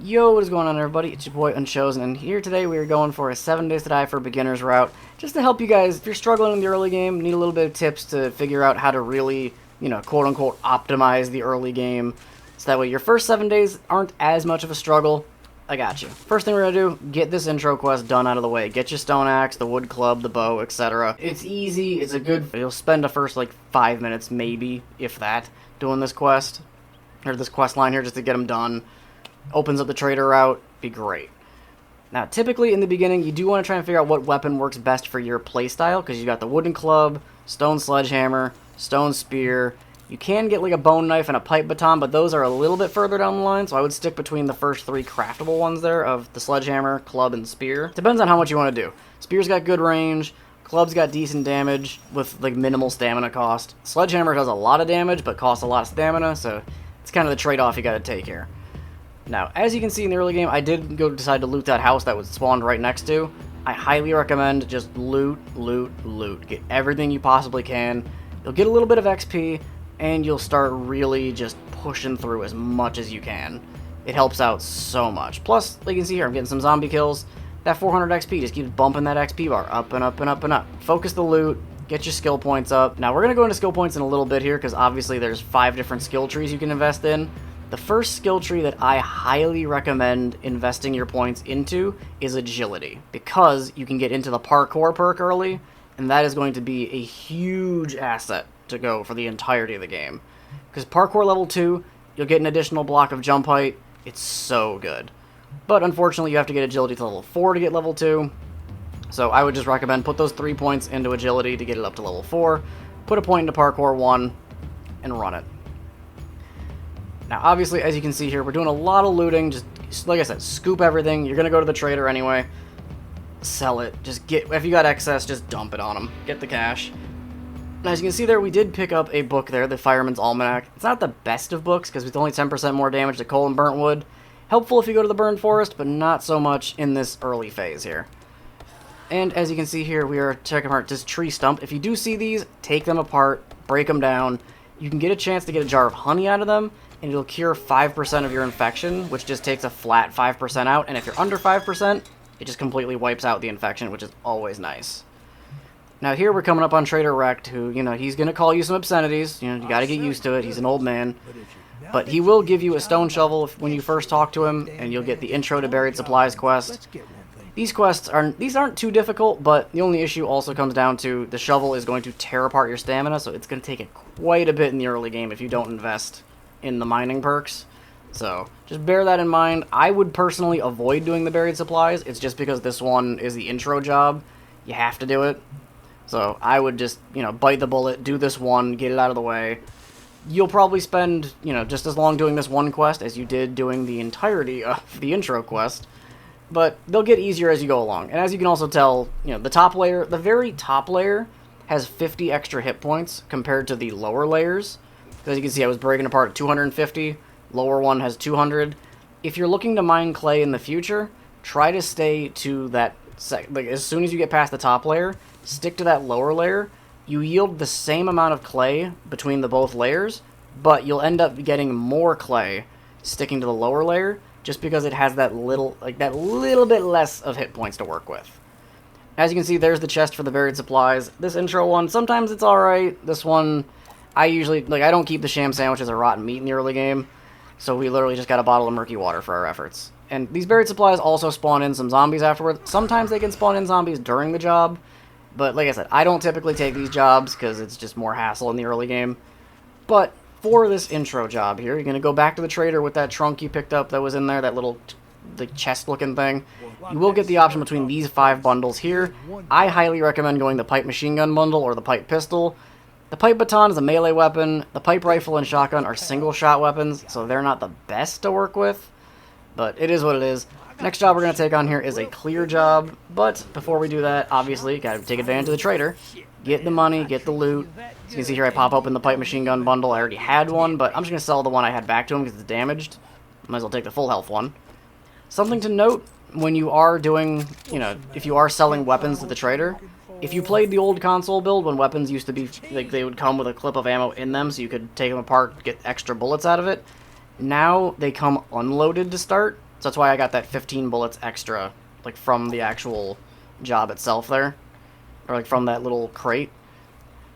Yo, what is going on, everybody? It's your boy Unchosen, and here today we are going for a 7 Days to Die for Beginners route, just to help you guys, if you're struggling in the early game, need a little bit of tips to figure out how to really, quote-unquote, optimize the early game, so that way your first 7 days aren't as much of a struggle. I got you. First thing we're going to do, get this intro quest done out of the way. Get your stone axe, the wood club, the bow, etc. It's easy, it's a good... You'll spend the first, 5 minutes, maybe, if that, doing this quest, or this quest line here, just to get them done. Opens up the trader route, be great. Now, typically in the beginning, you do want to try and figure out what weapon works best for your playstyle, because you got the wooden club, stone sledgehammer, stone spear. You can get a bone knife and a pipe baton, but those are a little bit further down the line, so I would stick between the first 3 craftable ones there of the sledgehammer, club, and spear. Depends on how much you want to do. Spear's got good range, club's got decent damage with minimal stamina cost. Sledgehammer does a lot of damage, but costs a lot of stamina, so it's kind of the trade-off you got to take here. Now, as you can see in the early game, I did decide to loot that house that was spawned right next to. I highly recommend just loot, loot, loot. Get everything you possibly can. You'll get a little bit of XP, and you'll start really just pushing through as much as you can. It helps out so much. Plus, like you can see here, I'm getting some zombie kills. That 400 XP just keeps bumping that XP bar up and up and up and up. Focus the loot, get your skill points up. Now, we're going to go into skill points in a little bit here, because obviously there's 5 different skill trees you can invest in. The first skill tree that I highly recommend investing your points into is agility, because you can get into the parkour perk early, and that is going to be a huge asset to go for the entirety of the game. Because parkour level 2, you'll get an additional block of jump height. It's so good. But unfortunately, you have to get agility to level 4 to get level 2. So I would just recommend put those 3 points into agility to get it up to level 4, put a point into parkour 1, and run it. Now, obviously, as you can see here, we're doing a lot of looting. Just like I said, scoop everything. You're going to go to the trader anyway. Sell it. Just get, if you got excess, just dump it on them. Get the cash. Now, as you can see there, we did pick up a book there, the Fireman's Almanac. It's not the best of books, because it's only 10% more damage to coal and burnt wood. Helpful if you go to the burned forest, but not so much in this early phase here. And as you can see here, we are checking apart this tree stump. If you do see these, take them apart, break them down. You can get a chance to get a jar of honey out of them, and it'll cure 5% of your infection, which just takes a flat 5% out, and if you're under 5%, it just completely wipes out the infection, which is always nice. Now here we're coming up on Trader Rect, who, he's going to call you some obscenities. You got to get used to it. He's an old man. But he will give you a stone shovel when you first talk to him, and you'll get the Intro to Buried Supplies quest. These quests aren't too difficult, but the only issue also comes down to the shovel is going to tear apart your stamina, so it's going to take it quite a bit in the early game if you don't invest in the mining perks. So just bear that in mind. I would personally avoid doing the buried supplies. It's just because this one is the intro job. You have to do it. So I would just, bite the bullet, do this one, get it out of the way. You'll probably spend, just as long doing this one quest as you did doing the entirety of the intro quest. But they'll get easier as you go along. And as you can also tell, the top layer, the very top layer has 50 extra hit points compared to the lower layers. As you can see, I was breaking apart at 250. Lower one has 200. If you're looking to mine clay in the future, try to stay to that, as soon as you get past the top layer, stick to that lower layer. You yield the same amount of clay between the both layers, but you'll end up getting more clay sticking to the lower layer, just because it has that little bit less of hit points to work with. As you can see, there's the chest for the buried supplies. This intro one, sometimes it's alright. This one, I usually, I don't keep the sham sandwiches or rotten meat in the early game, so we literally just got a bottle of murky water for our efforts. And these buried supplies also spawn in some zombies afterwards. Sometimes they can spawn in zombies during the job, but like I said, I don't typically take these jobs because it's just more hassle in the early game. But for this intro job here, you're going to go back to the trader with that trunk you picked up that was in there, that little chest-looking thing. You will get the option between these 5 bundles here. I highly recommend going the pipe machine gun bundle or the pipe pistol. The pipe baton is a melee weapon. The pipe rifle and shotgun are single-shot weapons, so they're not the best to work with. But it is what it is. Next job we're going to take on here is a clear job. But before we do that, obviously, got to take advantage of the trader. Get the money, get the loot. As you can see here, I pop open the pipe machine gun bundle. I already had one, but I'm just going to sell the one I had back to him because it's damaged. Might as well take the full health one. Something to note, when you are doing, if you are selling weapons to the trader, if you played the old console build when weapons used to be, they would come with a clip of ammo in them so you could take them apart, get extra bullets out of it, now they come unloaded to start, So that's why I got that 15 bullets extra, like from the actual job itself there, or like from that little crate.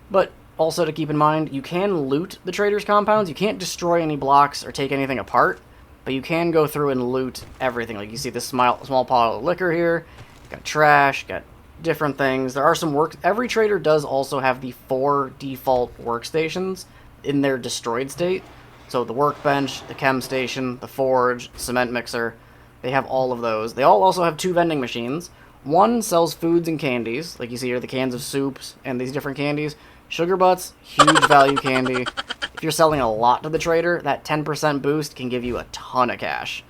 But also to keep in mind, you can loot the traders' compounds. You can't destroy any blocks or take anything apart, but you can go through and loot everything. Like you see this small pile of liquor here, got trash, got different things. There are some work. Every trader does also have the 4 default workstations in their destroyed state. So the workbench, the chem station, the forge, cement mixer, they have all of those. They all also have 2 vending machines. One sells foods and candies, like you see here, the cans of soups and these different candies. Sugar Butts, huge value candy. If you're selling a lot to the trader, that 10% boost can give you a ton of cash.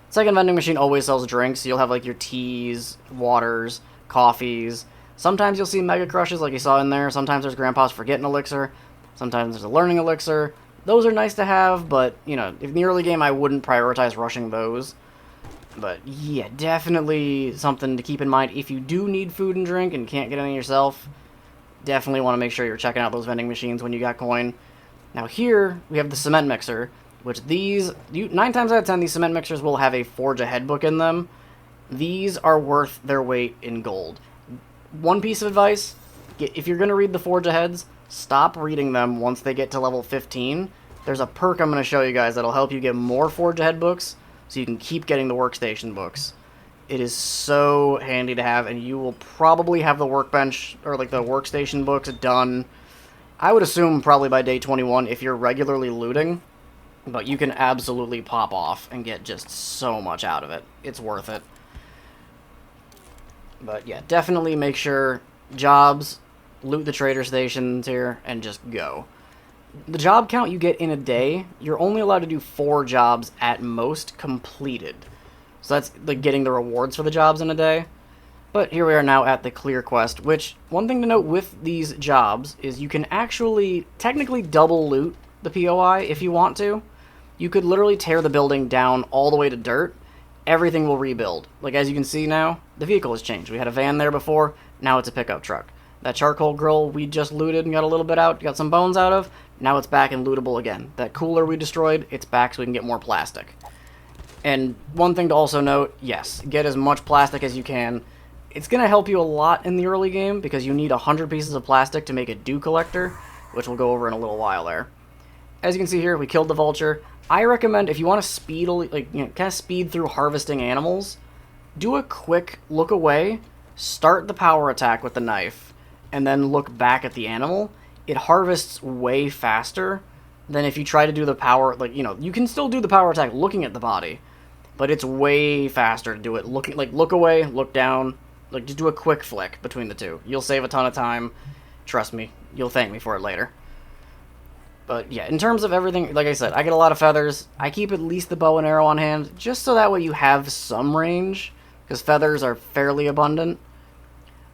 Second vending machine always sells drinks, so you'll have like your teas, waters, coffees. Sometimes you'll see Mega Crushes like you saw in there. Sometimes there's Grandpa's Forgetting Elixir. Sometimes there's a Learning Elixir. Those are nice to have, but, you know, in the early game I wouldn't prioritize rushing those. But, yeah, definitely something to keep in mind. If you do need food and drink and can't get any yourself, definitely want to make sure you're checking out those vending machines when you got coin. Now here, we have the cement mixer, which 9 times out of 10, these cement mixers will have a Forge Ahead book in them. These are worth their weight in gold. One piece of advice, if you're going to read the Forge Aheads, stop reading them once they get to level 15. There's a perk I'm going to show you guys that'll help you get more Forge Ahead books, so you can keep getting the workstation books. It is so handy to have, and you will probably have the workbench, or like the workstation books done, I would assume probably by day 21 if you're regularly looting, but you can absolutely pop off and get just so much out of it. It's worth it. But yeah, definitely make sure jobs, loot the trader stations here, and just go. The job count you get in a day, you're only allowed to do 4 jobs at most completed. So that's like getting the rewards for the jobs in a day. But here we are now at the clear quest, which one thing to note with these jobs is you can actually technically double loot the POI if you want to. You could literally tear the building down all the way to dirt. Everything will rebuild. Like as you can see now, the vehicle has changed. We had a van there before, now it's a pickup truck. That charcoal grill we just looted and got a little bit out, got some bones out of, now it's back and lootable again. That cooler we destroyed, it's back so we can get more plastic. And one thing to also note, yes, get as much plastic as you can. It's going to help you a lot in the early game because you need 100 pieces of plastic to make a dew collector, which we'll go over in a little while there. As you can see here, we killed the vulture. I recommend if you want to speed, kind of speed through harvesting animals, do a quick look away, start the power attack with the knife, and then look back at the animal. It harvests way faster than if you try to do the power, you can still do the power attack looking at the body, but it's way faster to do it look away, look down, just do a quick flick between the two. You'll save a ton of time. Trust me, you'll thank me for it later. But yeah, in terms of everything, like I said, I get a lot of feathers. I keep at least the bow and arrow on hand, just so that way you have some range, because feathers are fairly abundant.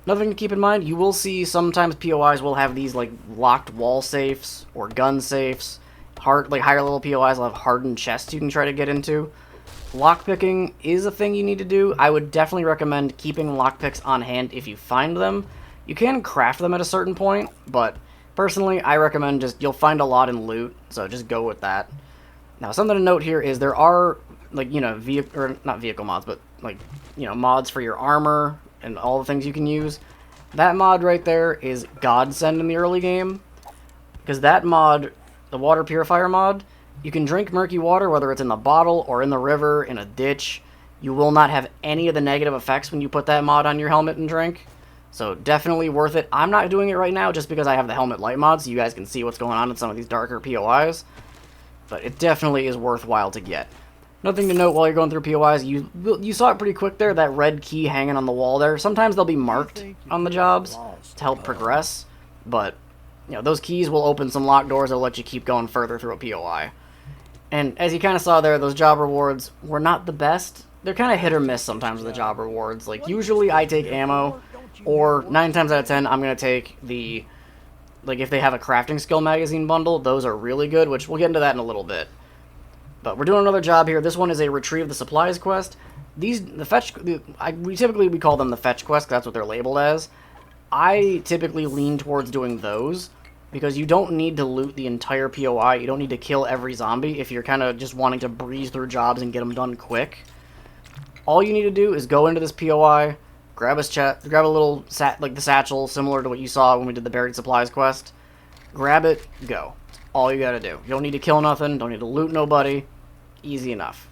Another thing to keep in mind, you will see sometimes POIs will have these like locked wall safes or gun safes. Higher level POIs will have hardened chests you can try to get into. Lockpicking is a thing you need to do. I would definitely recommend keeping lockpicks on hand if you find them. You can craft them at a certain point, but personally, I recommend you'll find a lot in loot, so just go with that. Now, something to note here is there are, not vehicle mods, but, mods for your armor and all the things you can use. That mod right there is godsend in the early game, because that mod, the water purifier mod, you can drink murky water, whether it's in the bottle or in the river, in a ditch. You will not have any of the negative effects when you put that mod on your helmet and drink. So definitely worth it. I'm not doing it right now just because I have the helmet light mod, so you guys can see what's going on in some of these darker POIs. But it definitely is worthwhile to get. Another thing to note while you're going through POIs, you saw it pretty quick there, that red key hanging on the wall there. Sometimes they'll be marked on the jobs to help progress, but those keys will open some locked doors that'll let you keep going further through a POI. And as you kind of saw there, those job rewards were not the best. They're kind of hit or miss sometimes with the job rewards. Like, usually I take ammo, or 9 times out of 10, I'm going to take the, if they have a crafting skill magazine bundle, those are really good, which we'll get into that in a little bit. But we're doing another job here. This one is a retrieve the supplies quest. We typically call them the fetch quest, 'cause that's what they're labeled as. I typically lean towards doing those, because you don't need to loot the entire POI. You don't need to kill every zombie if you're kind of just wanting to breeze through jobs and get them done quick. All you need to do is go into this POI, grab grab a little like the satchel similar to what you saw when we did the buried supplies quest. Grab it, go. That's all you gotta do. You don't need to kill nothing, don't need to loot nobody. Easy enough.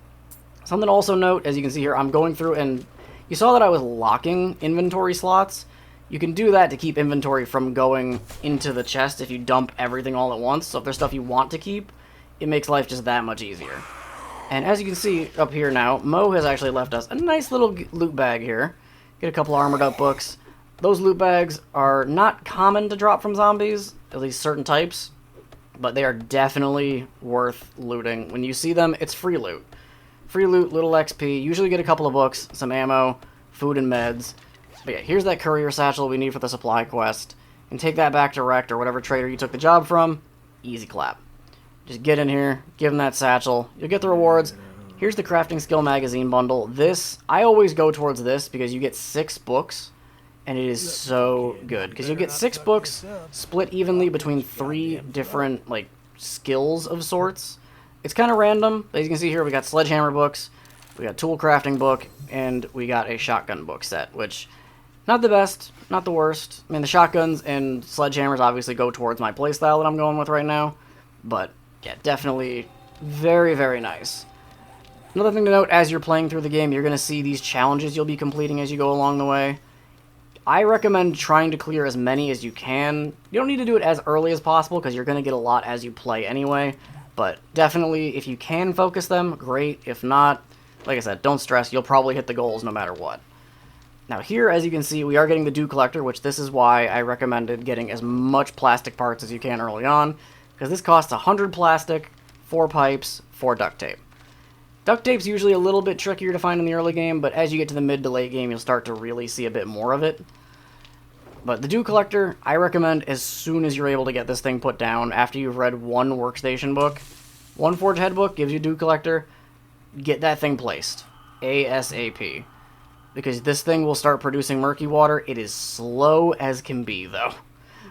Something to also note, as you can see here, I'm going through and you saw that I was locking inventory slots. You can do that to keep inventory from going into the chest if you dump everything all at once. So if there's stuff you want to keep, it makes life just that much easier. And as you can see up here now, Mo has actually left us a nice little loot bag here. Get a couple armored up books. Those loot bags are not common to drop from zombies, at least certain types, but they are definitely worth looting. When you see them, it's free loot. Free loot, little XP, usually get a couple of books, some ammo, food and meds. But yeah, here's that courier satchel we need for the supply quest. And take that back to Rect or whatever trader you took the job from. Easy clap. Just get in here, give them that satchel. You'll get the rewards. Here's the crafting skill magazine bundle. This, I always go towards this because you get 6 books. And it is so good. Because you'll get 6 books split evenly between 3 different, like, skills of sorts. It's kind of random. As you can see here, we got sledgehammer books, we got tool crafting book, and we got a shotgun book set, which, not the best, not the worst. I mean, the shotguns and sledgehammers obviously go towards my playstyle that I'm going with right now, but yeah, definitely very, very nice. Another thing to note, as you're playing through the game, you're going to see these challenges you'll be completing as you go along the way. I recommend trying to clear as many as you can. You don't need to do it as early as possible because you're going to get a lot as you play anyway. But definitely, if you can focus them, great. If not, like I said, don't stress. You'll probably hit the goals no matter what. Now here, as you can see, we are getting the dew collector, which this is why I recommended getting as much plastic parts as you can early on. Because this costs 100 plastic, 4 pipes, 4 duct tape. Duct tape's usually a little bit trickier to find in the early game, but as you get to the mid to late game, you'll start to really see a bit more of it. But the dew collector, I recommend as soon as you're able to get this thing put down, after you've read 1 workstation book. 1 Forge Head book gives you dew collector. Get that thing placed. ASAP. Because this thing will start producing murky water. It is slow as can be, though.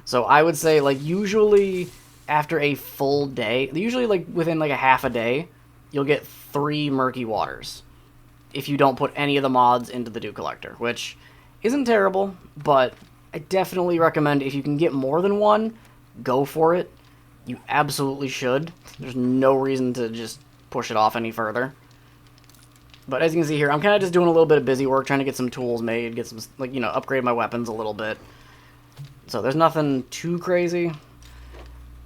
So I would say, like, usually after a full day, usually, like, within, like, a half a day, you'll get 3 murky waters. If you don't put any of the mods into the dew collector, which isn't terrible, but I definitely recommend if you can get more than 1, go for it. You absolutely should. There's no reason to just push it off any further. But as you can see here, I'm kind of just doing a little bit of busy work, trying to get some tools made, get some, like, you know, upgrade my weapons a little bit. So there's nothing too crazy.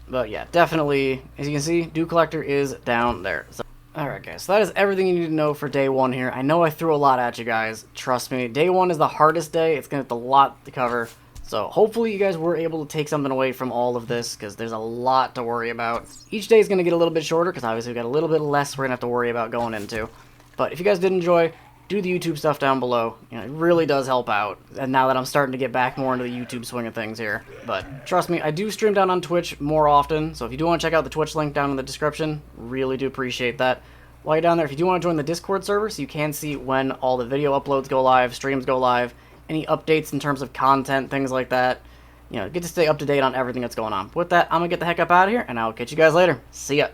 But yeah, definitely, as you can see, dew collector is down there. So, alright guys, so that is everything you need to know for day 1 here. I know I threw a lot at you guys, trust me. Day 1 is the hardest day, it's going to have a lot to cover. So hopefully you guys were able to take something away from all of this, because there's a lot to worry about. Each day is going to get a little bit shorter, because obviously we've got a little bit less we're going to have to worry about going into. But if you guys did enjoy, do the YouTube stuff down below. You know, it really does help out. And now that I'm starting to get back more into the YouTube swing of things here. But trust me, I do stream down on Twitch more often. So if you do want to check out the Twitch link down in the description, really do appreciate that. While you're down there, if you do want to join the Discord server so you can see when all the video uploads go live, streams go live, any updates in terms of content, things like that. You know, get to stay up to date on everything that's going on. With that, I'm going to get the heck up out of here, and I'll catch you guys later. See ya.